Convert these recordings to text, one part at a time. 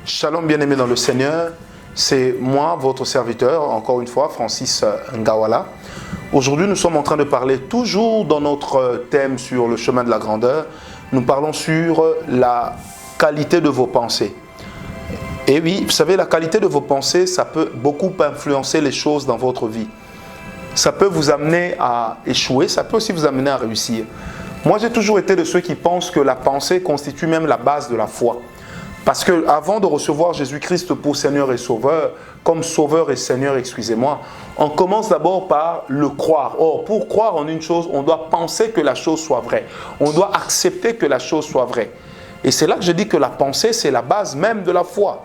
Shalom bien-aimés dans le Seigneur, c'est moi, votre serviteur, encore une fois, Francis Ngawala. Aujourd'hui, nous sommes en train de parler toujours dans notre thème sur le chemin de la grandeur. Nous parlons sur la qualité de vos pensées. Et oui, vous savez, la qualité de vos pensées, ça peut beaucoup influencer les choses dans votre vie. Ça peut vous amener à échouer, ça peut aussi vous amener à réussir. Moi, j'ai toujours été de ceux qui pensent que la pensée constitue même la base de la foi. Parce qu'avant de recevoir Jésus-Christ pour Seigneur et Sauveur, comme Sauveur et Seigneur, excusez-moi, on commence d'abord par le croire. Or, pour croire en une chose, on doit penser que la chose soit vraie. On doit accepter que la chose soit vraie. Et c'est là que je dis que la pensée, c'est la base même de la foi.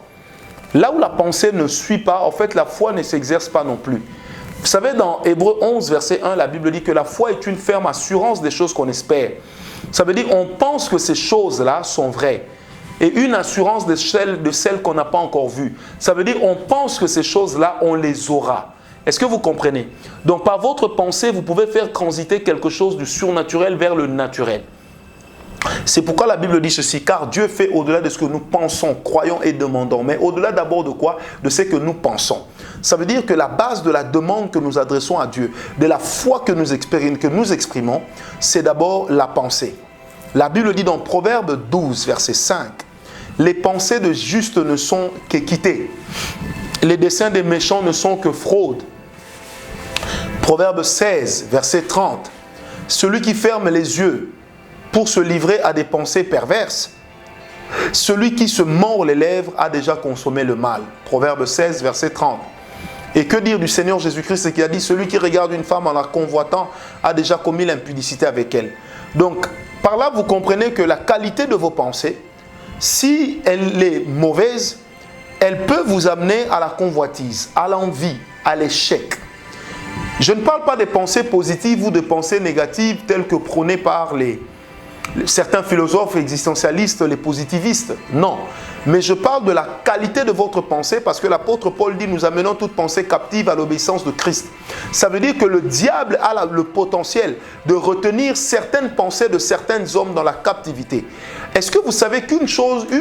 Là où la pensée ne suit pas, en fait, la foi ne s'exerce pas non plus. Vous savez, dans Hébreux 11, verset 1, la Bible dit que la foi est une ferme assurance des choses qu'on espère. Ça veut dire qu'on pense que ces choses-là sont vraies. Et une assurance de celles qu'on n'a pas encore vues. Ça veut dire qu'on pense que ces choses-là, on les aura. Est-ce que vous comprenez? Donc par votre pensée, vous pouvez faire transiter quelque chose du surnaturel vers le naturel. C'est pourquoi la Bible dit ceci, car Dieu fait au-delà de ce que nous pensons, croyons et demandons. Mais au-delà d'abord de quoi? De ce que nous pensons. Ça veut dire que la base de la demande que nous adressons à Dieu, de la foi que nous exprimons, c'est d'abord la pensée. La Bible dit dans Proverbe 12, verset 5, les pensées de justes ne sont qu'équité. Les desseins des méchants ne sont que fraude. Proverbe 16, verset 30. Celui qui ferme les yeux pour se livrer à des pensées perverses, celui qui se mord les lèvres a déjà consommé le mal. Proverbe 16, verset 30. Et que dire du Seigneur Jésus-Christ qui a dit, celui qui regarde une femme en la convoitant a déjà commis l'impudicité avec elle. Donc, par là, vous comprenez que la qualité de vos pensées, si elle est mauvaise, elle peut vous amener à la convoitise, à l'envie, à l'échec. Je ne parle pas des pensées positives ou des pensées négatives telles que prônées par certains philosophes existentialistes, les positivistes. Non. Mais je parle de la qualité de votre pensée parce que l'apôtre Paul dit, nous amenons toute pensée captive à l'obéissance de Christ. Ça veut dire que le diable a le potentiel de retenir certaines pensées de certains hommes dans la captivité. Est-ce que vous savez une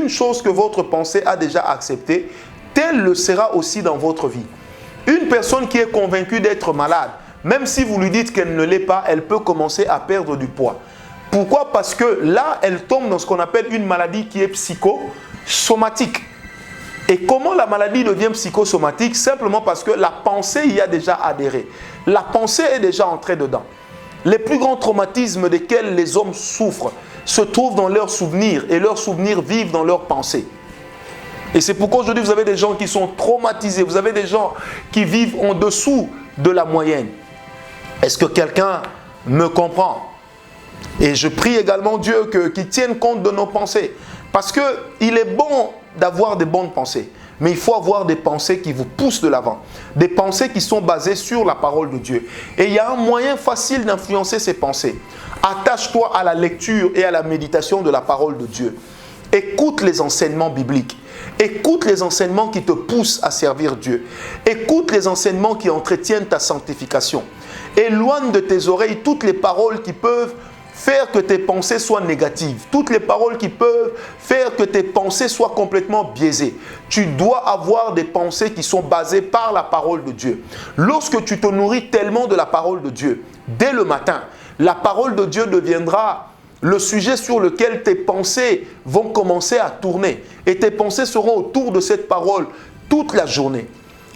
chose que votre pensée a déjà acceptée, telle le sera aussi dans votre vie. Une personne qui est convaincue d'être malade, même si vous lui dites qu'elle ne l'est pas, elle peut commencer à perdre du poids. Pourquoi? Parce que là, elle tombe dans ce qu'on appelle une maladie qui est psychosomatique. Et comment la maladie devient psychosomatique? Simplement parce que la pensée y a déjà adhéré. La pensée est déjà entrée dedans. Les plus grands traumatismes desquels les hommes souffrent se trouvent dans leurs souvenirs et leurs souvenirs vivent dans leurs pensées. Et c'est pourquoi aujourd'hui vous avez des gens qui sont traumatisés, vous avez des gens qui vivent en dessous de la moyenne. Est-ce que quelqu'un me comprend? Et je prie également Dieu qu'il tienne compte de nos pensées. Parce qu'il est bon d'avoir des bonnes pensées. Mais il faut avoir des pensées qui vous poussent de l'avant. Des pensées qui sont basées sur la parole de Dieu. Et il y a un moyen facile d'influencer ces pensées. Attache-toi à la lecture et à la méditation de la parole de Dieu. Écoute les enseignements bibliques. Écoute les enseignements qui te poussent à servir Dieu. Écoute les enseignements qui entretiennent ta sanctification. Éloigne de tes oreilles toutes les paroles qui peuvent faire que tes pensées soient négatives. Toutes les paroles qui peuvent faire que tes pensées soient complètement biaisées. Tu dois avoir des pensées qui sont basées par la parole de Dieu. Lorsque tu te nourris tellement de la parole de Dieu, dès le matin, la parole de Dieu deviendra le sujet sur lequel tes pensées vont commencer à tourner. Et tes pensées seront autour de cette parole toute la journée.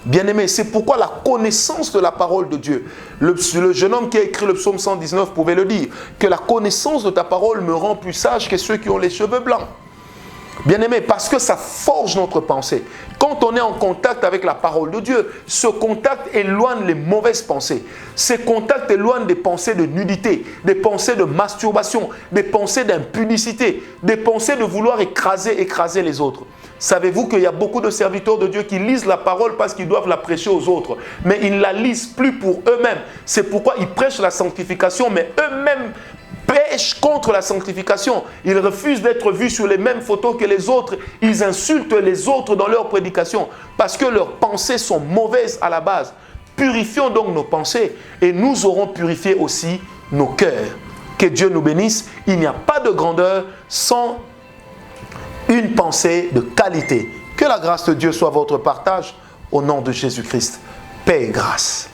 Bien-aimé, c'est pourquoi la connaissance de la parole de Dieu, le jeune homme qui a écrit le psaume 119 pouvait le dire, que la connaissance de ta parole me rend plus sage que ceux qui ont les cheveux blancs. Bien-aimé, parce que ça forge notre pensée. Quand on est en contact avec la parole de Dieu, ce contact éloigne les mauvaises pensées. Ce contact éloigne des pensées de nudité, des pensées de masturbation, des pensées d'impudicité, des pensées de vouloir écraser les autres. Savez-vous qu'il y a beaucoup de serviteurs de Dieu qui lisent la parole parce qu'ils doivent la prêcher aux autres, mais ils ne la lisent plus pour eux-mêmes. C'est pourquoi ils prêchent la sanctification, mais eux-mêmes pêchent contre la sanctification. Ils refusent d'être vus sur les mêmes photos que les autres. Ils insultent les autres dans leurs prédications parce que leurs pensées sont mauvaises à la base. Purifions donc nos pensées et nous aurons purifié aussi nos cœurs. Que Dieu nous bénisse. Il n'y a pas de grandeur sans une pensée de qualité. Que Que la grâce de Dieu soit votre partage au nom de Jésus-Christ. Paix et grâce.